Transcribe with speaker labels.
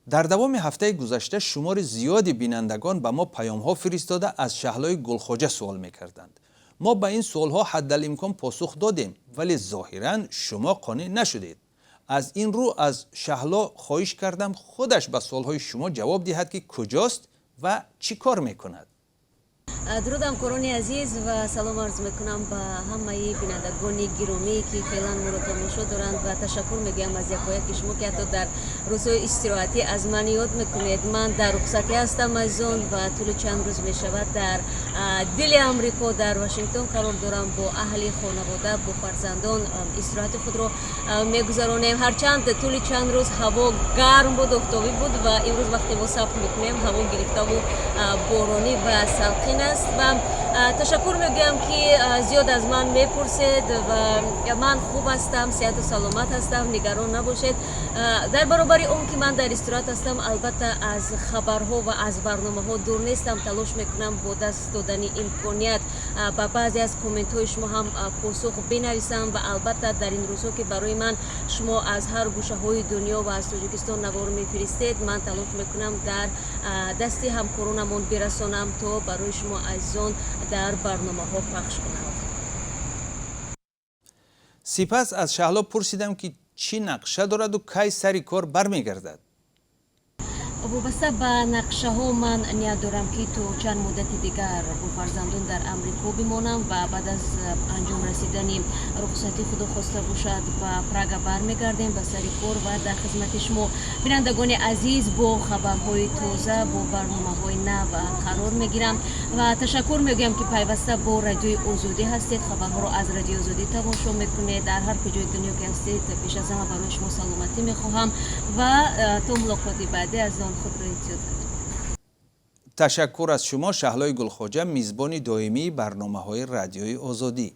Speaker 1: در دوام هفته گذشته شمار زیادی بینندگان به ما پیام‌ها فرستاده از شهلای گلخواجه سوال می‌کردند. ما به این سوال‌ها حدالامکان پاسخ دادیم ولی ظاهراً شما قانع نشدید. از این رو از شهلا خواهش کردم خودش به سوال‌های شما جواب دهد که کجاست و چی کار می‌کند.
Speaker 2: درود همکاران عزیز و سلام عرض میکنم به همه بینندگان گرامی که فعلا ما رو تماشا دارند و تشکر میگم از یکایک شما که حتی در روزهای استراحتی از من یاد میکنید. من در رخصتی هستم از آن و طول چند روز میشود در دل امریکا در واشنگتن قرار دارم. با اهل خانواده با فرزندان استراحت خود رو میگذرانیم. هرچند طول چند روز هوا گرم بود، آفتابی بود و امروز وقتی ما ثبت میکنیم هوا گرفته و بارانی و سلقین است و تشکر میگم که زیاد از من میپرسید و من خوب هستم، صحت و سلامت هستم، نگران نباشید. در برابر اون که من در استراحت هستم البته از خبرها و از برنامه ها دور نیستم. تلاش میکنم با دست دادن امکانیت به بعضی از کامنت های شما هم پاسخ بنویسم و البته در این روزها که برای من شما از هر گوشه های دنیا و از تاجیکستان نوار میفرستید، من تلاش میکنم در دست همکارانمون برسانم تا برای شما از آن در برنامه ها پخش کنند.
Speaker 1: سپس از شهلا پرسیدم که چی نقشه دارد و کی سری کار برمیگردد.
Speaker 2: وابسته به نقشه ها من نیت دارم که تو چند مدت دیگر با فرزندان در امریکا بمانم و بعد از انجام رسیدن رخصتی خدا خواسته باشد و پراگ برمیگردیم به سر کار و در خدمت شما بینندگان عزیز با خبرهای تازه با برنامه‌های نو قرار میگیرم و تشکر میگم که پیوسته با رادیوی آزادی هستید. خبرها رو از رادیو آزادی تماشا میکنید. در هر کجای دنیا که هستید پیش از همه برای شما سلامتی میخواهم و تا ملاقات بعدی از خود را انتظار دارم.
Speaker 1: تشکر از شما شهلای گلخواجه، میزبان دائمی برنامه‌های رادیوی آزادی.